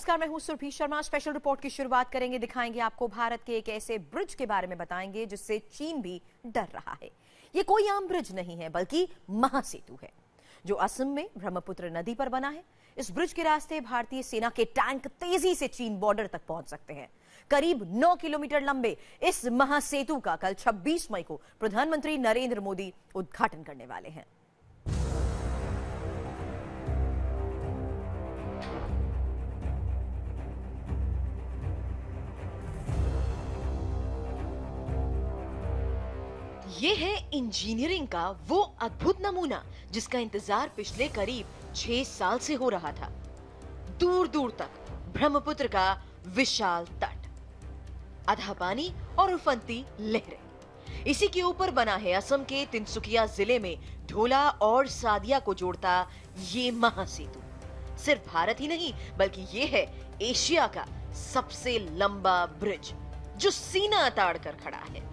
नमस्कार, मैं हूं सुरभि शर्मा। स्पेशल रिपोर्ट की शुरुआत करेंगे, दिखाएंगे आपको भारत के एक ऐसे ब्रिज के बारे में बताएंगे जिससे चीन भी डर रहा है। ये कोई आम ब्रिज नहीं है बल्कि महासेतु है जो असम में ब्रह्मपुत्र नदी पर बना है। इस ब्रिज के रास्ते भारतीय सेना के टैंक तेजी से चीन बॉर्डर तक पहुंच सकते हैं। करीब 9 किलोमीटर लंबे इस महासेतु का कल 26 मई को प्रधानमंत्री नरेंद्र मोदी उद्घाटन करने वाले हैं। ये है इंजीनियरिंग का वो अद्भुत नमूना जिसका इंतजार पिछले करीब 6 साल से हो रहा था। दूर दूर तक ब्रह्मपुत्र का विशाल तट, आधा पानी और उफनती लहरें। इसी के ऊपर बना है असम के तिनसुकिया जिले में ढोला और सादिया को जोड़ता ये महासेतु। सिर्फ भारत ही नहीं बल्कि ये है एशिया का सबसे लंबा ब्रिज जो सीना ताड़ कर खड़ा है।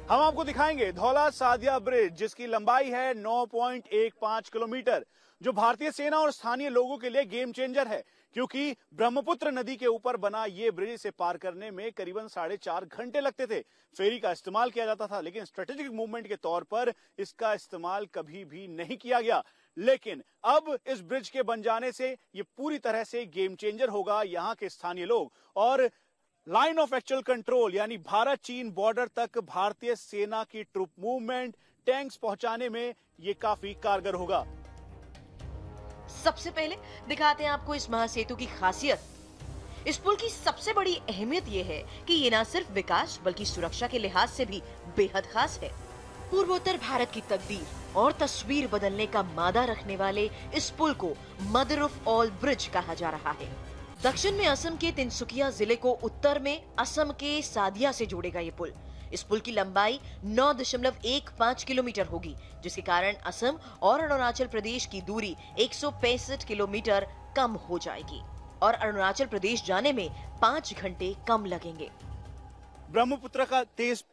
हम आपको दिखाएंगे धौला सादिया ब्रिज जिसकी लंबाई है 9.15 किलोमीटर, जो भारतीय सेना और स्थानीय लोगों के लिए गेम चेंजर है, क्योंकि ब्रह्मपुत्र नदी के ऊपर बना ये ब्रिज से पार करने में करीबन 4.5 घंटे लगते थे। फेरी का इस्तेमाल किया जाता था, लेकिन स्ट्रेटेजिक मूवमेंट के तौर पर इसका इस्तेमाल कभी भी नहीं किया गया। लेकिन अब इस ब्रिज के बन जाने से ये पूरी तरह से गेम चेंजर होगा। यहाँ के स्थानीय लोग और लाइन ऑफ एक्चुअल कंट्रोल यानी भारत चीन बॉर्डर तक भारतीय सेना की ट्रूप मूवमेंट, टैंक्स पहुंचाने में ये काफी कारगर होगा। सबसे पहले दिखाते हैं आपको इस महासेतु की खासियत। इस पुल की सबसे बड़ी अहमियत यह है कि ये न सिर्फ विकास बल्कि सुरक्षा के लिहाज से भी बेहद खास है। पूर्वोत्तर भारत की तकदीर और तस्वीर बदलने का मादा रखने वाले इस पुल को मदर ऑफ ऑल ब्रिज कहा जा रहा है। दक्षिण में असम के तिनसुकिया जिले को उत्तर में असम के सादिया से जोड़ेगा ये पुल। इस पुल की लंबाई 9.15 किलोमीटर होगी, जिसके कारण असम और अरुणाचल प्रदेश की दूरी 165 किलोमीटर कम हो जाएगी और अरुणाचल प्रदेश जाने में 5 घंटे कम लगेंगे। ब्रह्मपुत्र का तेज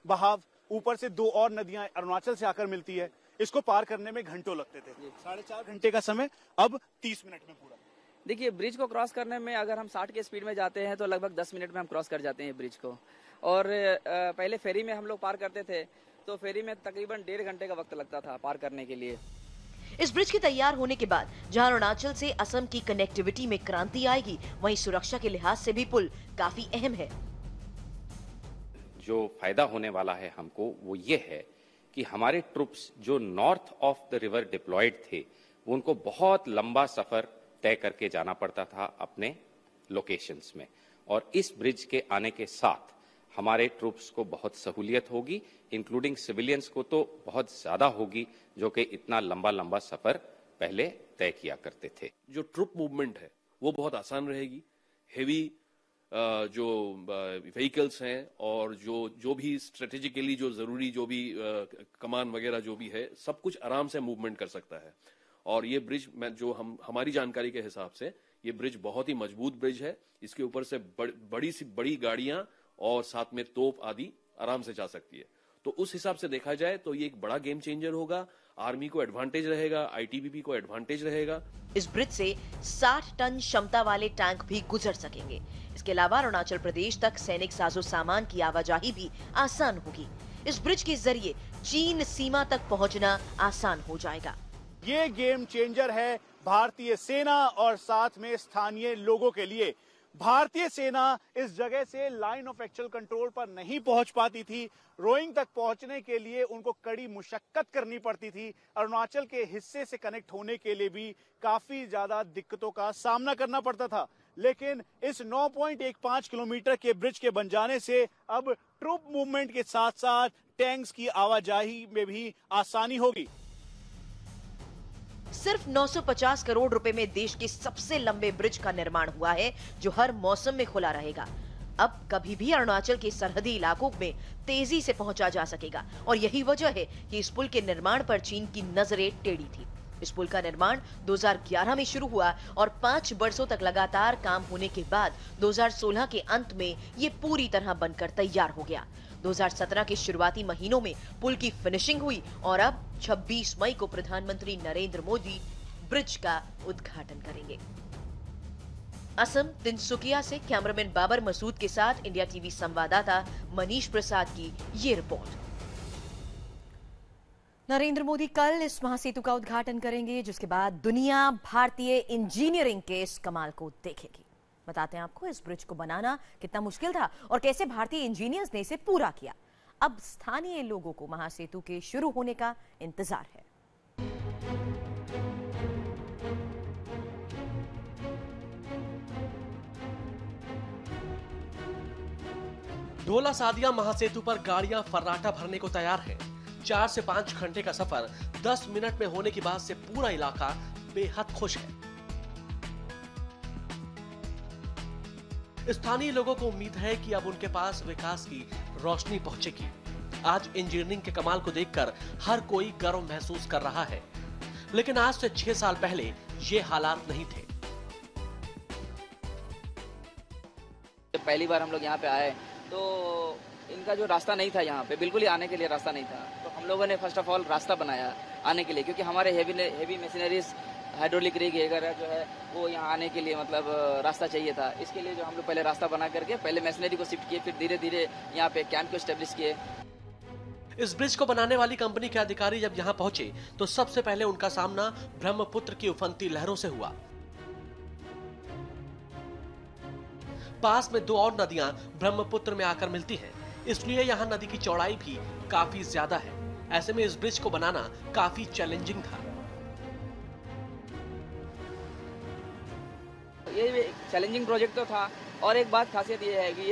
बहाव, ऊपर से 2 और नदियां अरुणाचल से आकर मिलती है। इसको पार करने में घंटों लगते थे। 4.5 घंटे का समय अब 30 मिनट में पूरा। देखिए, ब्रिज को क्रॉस करने में अगर हम 60 के स्पीड में जाते हैं तो लगभग 10 मिनट में हम क्रॉस कर जाते हैं ब्रिज को। और पहले फेरी में हम लोग पार करते थे तो फेरी में तकरीबन 1.5 घंटे का वक्त लगता था पार करने के लिए। इस ब्रिज के तैयार होने के बाद जहां अरुणाचल से असम की कनेक्टिविटी में क्रांति आएगी, वहीं सुरक्षा के लिहाज से भी पुल काफी अहम है। जो फायदा होने वाला है हमको वो ये है कि हमारे ट्रूप्स जो north of the river deployed थे, उनको बहुत लंबा सफर तय करके जाना पड़ता था अपने लोकेशंस में, और इस ब्रिज के आने के साथ हमारे ट्रूप्स को बहुत सहूलियत होगी, इंक्लूडिंग सिविलियंस को तो बहुत ज्यादा होगी, जो कि इतना लंबा लंबा सफर पहले तय किया करते थे। जो ट्रूप मूवमेंट है वो बहुत आसान रहेगी। हेवी जो व्हीकल्स हैं और जो भी स्ट्रेटेजिकली जो जरूरी जो भी कमान वगैरह जो भी है, सब कुछ आराम से मूवमेंट कर सकता है। और ये ब्रिज में जो हमारी जानकारी के हिसाब से ये ब्रिज बहुत ही मजबूत ब्रिज है। इसके ऊपर से बड़ी सी बड़ी गाड़ियां और साथ में तोप आदि आराम से जा सकती है। तो उस हिसाब से देखा जाए तो ये एक बड़ा गेम चेंजर होगा। आर्मी को एडवांटेज रहेगा, आईटीबीपी को एडवांटेज रहेगा। इस ब्रिज से 60 टन क्षमता वाले टैंक भी गुजर सकेंगे। इसके अलावा अरुणाचल प्रदेश तक सैनिक साजो सामान की आवाजाही भी आसान होगी। इस ब्रिज के जरिए चीन सीमा तक पहुंचना आसान हो जाएगा। ये गेम चेंजर है भारतीय सेना और साथ में स्थानीय लोगों के लिए। भारतीय सेना इस जगह से लाइन ऑफ एक्चुअल कंट्रोल पर नहीं पहुंच पाती थी। रोइंग तक पहुंचने के लिए उनको कड़ी मुशक्कत करनी पड़ती थी। अरुणाचल के हिस्से से कनेक्ट होने के लिए भी काफी ज्यादा दिक्कतों का सामना करना पड़ता था। लेकिन इस 9.15 किलोमीटर के ब्रिज के बन जाने से अब ट्रूप मूवमेंट के साथ साथ टैंक्स की आवाजाही में भी आसानी होगी। सिर्फ 950 करोड़ रुपए में देश के सबसे लंबे ब्रिज का निर्माण हुआ है जो हर मौसम में खुला रहेगा। अब कभी भी अरुणाचल के सरहदी इलाकों में तेजी से पहुंचा जा सकेगा और यही वजह है कि इस पुल के निर्माण पर चीन की नजरें टेढ़ी थी। इस पुल का निर्माण 2011 में शुरू हुआ और 5 वर्षों तक लगातार काम होने के बाद 2016 के अंत में ये पूरी तरह बनकर तैयार हो गया। 2017 के शुरुआती महीनों में पुल की फिनिशिंग हुई और अब 26 मई को प्रधानमंत्री नरेंद्र मोदी ब्रिज का उद्घाटन करेंगे। असम तिनसुकिया से कैमरामैन बाबर मसूद के साथ इंडिया टीवी संवाददाता मनीष प्रसाद की ये रिपोर्ट। नरेंद्र मोदी कल इस महासेतु का उद्घाटन करेंगे, जिसके बाद दुनिया भारतीय इंजीनियरिंग के इस कमाल को देखेगी। बताते हैं आपको इस ब्रिज को बनाना कितना मुश्किल था और कैसे भारतीय इंजीनियर्स ने इसे पूरा किया। अब स्थानीय लोगों को महासेतु के शुरू होने का इंतजार है। ढोला सादिया महासेतु पर गाड़ियां फर्राटा भरने को तैयार हैं। 4 से 5 घंटे का सफर 10 मिनट में होने की बात से पूरा इलाका बेहद खुश है। स्थानीय लोगों को उम्मीद है कि अब उनके पास विकास की रोशनी पहुंचेगी। आज इंजीनियरिंग के कमाल को देखकर हर कोई गर्व महसूस कर रहा है, लेकिन आज से 6 साल पहले ये हालात नहीं थे। पहली बार हम लोग यहाँ पे आए तो इनका जो रास्ता नहीं था, यहाँ पे बिल्कुल ही आने के लिए रास्ता नहीं था। तो हम लोगों ने फर्स्ट ऑफ ऑल रास्ता बनाया आने के लिए, क्योंकि हमारे हेवी मशीनरीज हाइड्रोलिक रिग वगैरह जो है वो यहाँ आने के लिए मतलब रास्ता चाहिए था। इसके लिए जो हम लोग पहले रास्ता बना करके पहले मशीनरी को शिफ्ट किए, फिर धीरे धीरे यहाँ पे कैंप को एस्टेब्लिश किए। इस ब्रिज को बनाने वाली कंपनी के अधिकारी जब यहाँ पहुंचे तो सबसे पहले उनका सामना ब्रह्मपुत्र की उफनती लहरों से हुआ। पास में 2 और नदियां ब्रह्मपुत्र में आकर मिलती हैं, इसलिए यहाँ नदी की चौड़ाई भी काफी ज्यादा है। ऐसे में इस ब्रिज को बनाना काफी चैलेंजिंग था। ये चैलेंजिंग प्रोजेक्ट तो था, और एक बात खासियत ये है कि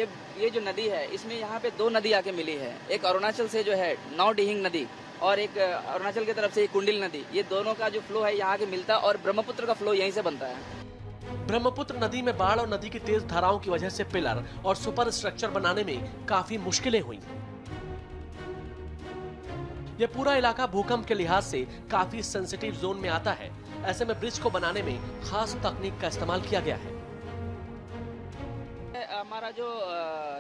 ये जो नदी है इसमें यहाँ पे 2 नदी आके मिली है। एक अरुणाचल से जो है नौडिहिंग नदी और एक अरुणाचल की तरफ से कुंडिल नदी। ये दोनों का जो फ्लो है यहाँ के मिलता है और ब्रह्मपुत्र का फ्लो यहीं से बनता है। ब्रह्मपुत्र नदी में बाढ़ और नदी की तेज धाराओं की वजह से पिलर और सुपर स्ट्रक्चर बनाने में काफी मुश्किलें हुई। यह पूरा इलाका भूकंप के लिहाज से काफी सेंसिटिव जोन में आता है। ऐसे में ब्रिज को बनाने में खास तकनीक का इस्तेमाल किया गया है। हमारा जो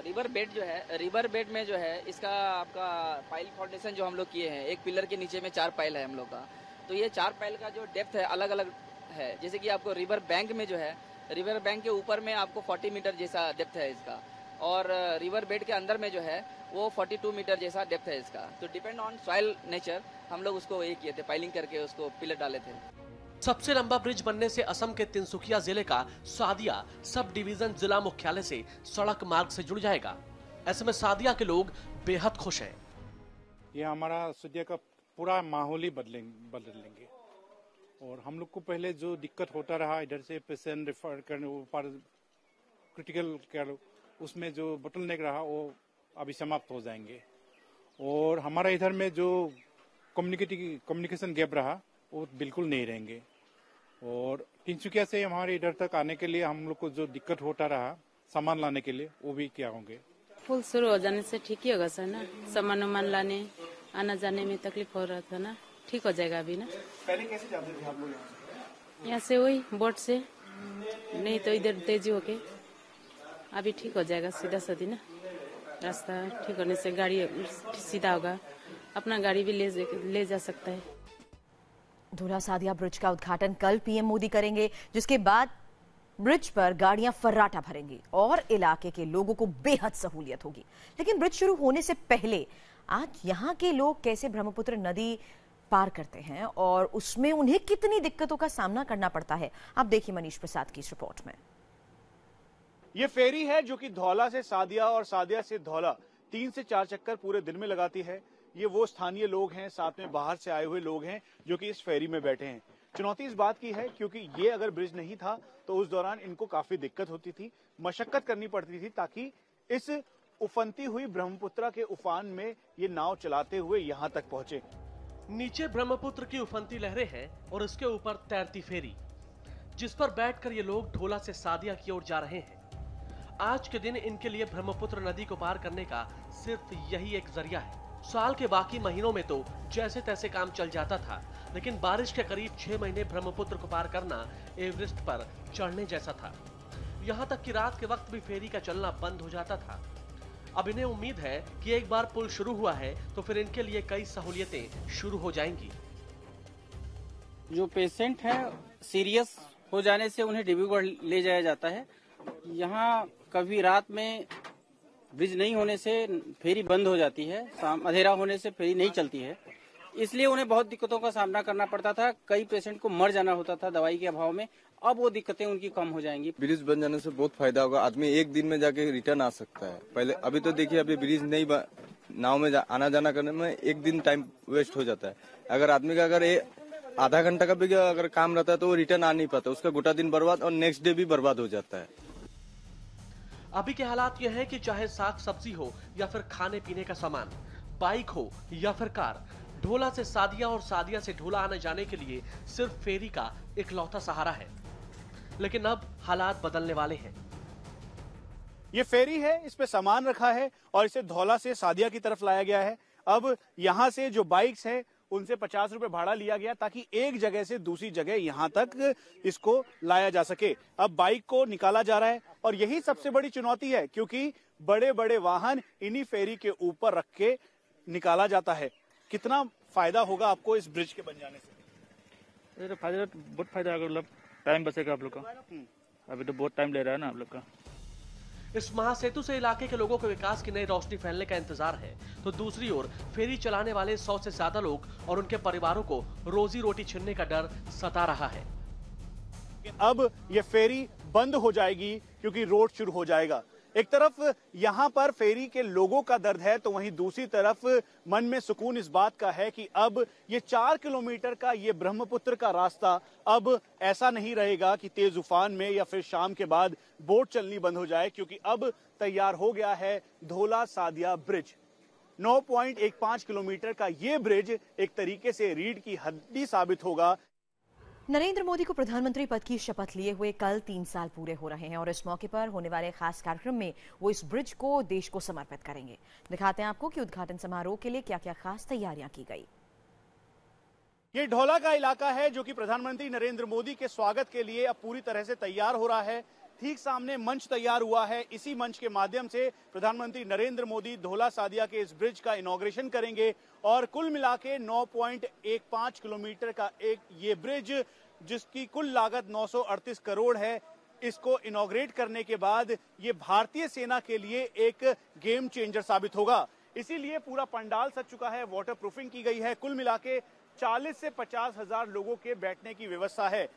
रिवर बेड जो है, रिवर बेड में जो है इसका आपका पाइल फाउंडेशन जो हम लोग किए हैं, एक पिलर के नीचे में 4 पाइल है हम लोग का। तो ये 4 पाइल का जो डेप्थ है अलग अलग है। जैसे कि आपको रिवर बैंक में जो है, रिवर बैंक के ऊपर में आपको 40 मीटर जैसा डेप्थ है इसका, और रिवर बेड के अंदर में जो है वो 42 मीटर जैसा डेप्थ है इसका। तो डिपेंड ऑन सॉइल नेचर हम लोग उसको ये किए थे, पाइलिंग करके उसको पिलर डाले थे। सबसे लंबा ब्रिज बनने से असम के तिनसुकिया जिले का सादिया सब डिवीजन जिला मुख्यालय से सड़क मार्ग से जुड़ जाएगा। ऐसे में सादिया के लोग बेहद खुश हैं। ये हमारा सादिया का पूरा माहौल ही बदलेंगे। और हम लोग को पहले जो दिक्कत होता रहा, इधर से पेशेंट रेफर करने ऊपर क्रिटिकल केयर, उसमें जो बोटलनेक रहा वो अभी समाप्त हो जाएंगे। और हमारा इधर में जो कम्युनिकेशन गैप रहा वो बिल्कुल नहीं रहेंगे। और तिनसुकिया से हमारे इधर तक आने के लिए हम लोग को जो दिक्कत होता रहा सामान लाने के लिए, वो भी क्या होंगे। पुल शुरू हो जाने से ठीक ही होगा सर ना, सामान लाने आना जाने में तकलीफ हो रहा था ना, ठीक हो जाएगा अभी ना। पहले कैसे जाते थे आप लोग यहाँ से? वही बोट से, नहीं तो इधर तेजी होके। अभी ठीक हो जाएगा सीधा सीधी ना, रास्ता ठीक होने से गाड़ी सीधा होगा, अपना गाड़ी भी ले जा सकता है। ढोला सादिया ब्रिज का उद्घाटन कल पीएम मोदी करेंगे, जिसके बाद ब्रिज पर गाड़ियां फर्राटा भरेंगी और इलाके के लोगों को बेहद सहूलियत होगी। लेकिन ब्रिज शुरू होने से पहले आज यहाँ के लोग कैसे ब्रह्मपुत्र नदी पार करते हैं और उसमें उन्हें कितनी दिक्कतों का सामना करना पड़ता है, आप देखिए मनीष प्रसाद की इस रिपोर्ट में। ये फेरी है जो कि धौला से सादिया और सादिया से धौला 3 से 4 चक्कर पूरे दिन में लगाती है। ये वो स्थानीय लोग हैं, साथ में बाहर से आए हुए लोग हैं जो कि इस फेरी में बैठे हैं। चुनौती इस बात की है क्योंकि ये अगर ब्रिज नहीं था तो उस दौरान इनको काफी दिक्कत होती थी, मशक्कत करनी पड़ती थी ताकि इस उफनती हुई ब्रह्मपुत्र के उफान में ये नाव चलाते हुए यहाँ तक पहुंचे। नीचे ब्रह्मपुत्र की उफनती लहरें हैं और इसके ऊपर तैरती फेरी, जिस पर बैठकर ये लोग ढोला से सादिया की ओर जा रहे हैं। आज के दिन इनके लिए ब्रह्मपुत्र नदी को पार करने का सिर्फ यही एक जरिया है। साल के बाकी महीनों में तो जैसे तैसे काम चल जाता था, लेकिन बारिश के करीब 6 महीने ब्रह्मपुत्र को पार करना एवरेस्ट पर चढ़ने जैसा था। यहाँ तक कि रात के वक्त भी फेरी का चलना बंद हो जाता था। अब इन्हें उम्मीद है कि एक बार पुल शुरू हुआ है तो फिर इनके लिए कई सहूलियतें शुरू हो जाएंगी। जो पेशेंट है सीरियस हो जाने से उन्हें डिब्रूगढ़ ले जाया जाता है। यहाँ कभी रात में ब्रिज नहीं होने से फेरी बंद हो जाती है, अंधेरा होने से फेरी नहीं चलती है, इसलिए उन्हें बहुत दिक्कतों का सामना करना पड़ता था। कई पेशेंट को मर जाना होता था दवाई के अभाव में। अब वो दिक्कतें उनकी कम हो जाएंगी। ब्रिज बन जाने से बहुत फायदा होगा, आदमी एक दिन में जाके रिटर्न आ सकता है। पहले अभी तो देखिए, अभी ब्रिज नहीं, नाव में आना जाना करने में एक दिन टाइम वेस्ट हो जाता है। अगर आदमी का अगर आधा घंटा का भी अगर काम रहता है तो वो रिटर्न आ नहीं पाता, उसका गोटा दिन बर्बाद और नेक्स्ट डे भी बर्बाद हो जाता है। अभी के हालात यह है कि चाहे साग सब्जी हो या फिर खाने पीने का सामान, बाइक हो या फिर कार, ढोला से सादिया और सादिया से ढोला आने जाने के लिए सिर्फ फेरी का इकलौता सहारा है। लेकिन अब हालात बदलने वाले हैं। ये फेरी है, इस पे सामान रखा है और इसे धौला से सादिया की तरफ लाया गया है। अब यहाँ से जो बाइक्स है उनसे 50 रुपए भाड़ा लिया गया ताकि एक जगह से दूसरी जगह यहाँ तक इसको लाया जा सके। अब बाइक को निकाला जा रहा है और यही सबसे बड़ी चुनौती है, क्योंकि बड़े बड़े वाहन इन्हीं फेरी के ऊपर रख के निकाला जाता है। कितना फायदा होगा आपको इस ब्रिज के बन जाने से? फायदा बहुत फायदा होगा, मतलब टाइम बचेगा आप लोग का। अभी तो बहुत टाइम ले रहा है ना आप लोग का। इस महासेतु से इलाके के लोगों के विकास की नई रोशनी फैलने का इंतजार है, तो दूसरी ओर फेरी चलाने वाले 100 से ज्यादा लोग और उनके परिवारों को रोजी रोटी छीनने का डर सता रहा है। अब ये फेरी बंद हो जाएगी क्योंकि रोड शुरू हो जाएगा। एक तरफ यहाँ पर फेरी के लोगों का दर्द है, तो वहीं दूसरी तरफ मन में सुकून इस बात का है कि अब ये 4 किलोमीटर का ये ब्रह्मपुत्र का रास्ता अब ऐसा नहीं रहेगा कि तेज उफान में या फिर शाम के बाद बोट चलनी बंद हो जाए, क्योंकि अब तैयार हो गया है धौला सादिया ब्रिज। 9.15 किलोमीटर का ये ब्रिज एक तरीके से रीढ़ की हड्डी साबित होगा। नरेंद्र मोदी को प्रधानमंत्री पद की शपथ लिए हुए कल 3 साल पूरे हो रहे हैं और इस मौके पर होने वाले खास कार्यक्रम में वो इस ब्रिज को देश को समर्पित करेंगे। दिखाते हैं आपको कि उद्घाटन समारोह के लिए क्या क्या खास तैयारियां की गई। ये ढोला का इलाका है जो कि प्रधानमंत्री नरेंद्र मोदी के स्वागत के लिए अब पूरी तरह से तैयार हो रहा है। ठीक सामने मंच तैयार हुआ है। इसी मंच के माध्यम से प्रधानमंत्री नरेंद्र मोदी धौला सादिया के इस ब्रिज का इनॉग्रेशन करेंगे और कुल मिला के 9.15 किलोमीटर का एक ये ब्रिज, जिसकी कुल लागत 938 करोड़ है, इसको इनॉग्रेट करने के बाद ये भारतीय सेना के लिए एक गेम चेंजर साबित होगा। इसीलिए पूरा पंडाल सज चुका है, वाटर प्रूफिंग की गई है। कुल मिला के 40 से 50 हजार लोगों के बैठने की व्यवस्था है।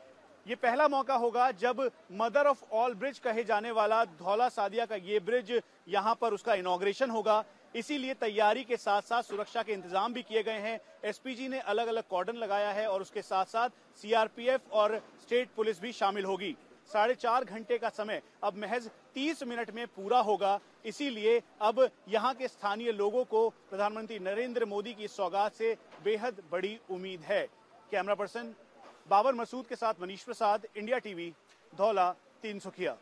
ये पहला मौका होगा जब मदर ऑफ ऑल ब्रिज कहे जाने वाला धौला सादिया का ये ब्रिज यहाँ पर उसका इनॉग्रेशन होगा। इसीलिए तैयारी के साथ साथ सुरक्षा के इंतजाम भी किए गए हैं। एसपीजी ने अलग अलग कॉर्डन लगाया है और उसके साथ साथ सीआरपीएफ और स्टेट पुलिस भी शामिल होगी। 4.5 घंटे का समय अब महज 30 मिनट में पूरा होगा। इसीलिए अब यहाँ के स्थानीय लोगों को प्रधानमंत्री नरेंद्र मोदी की सौगात से बेहद बड़ी उम्मीद है। कैमरा पर्सन बाबर मसूद के साथ मनीष प्रसाद, इंडिया टीवी, धौला, तीनसुखिया।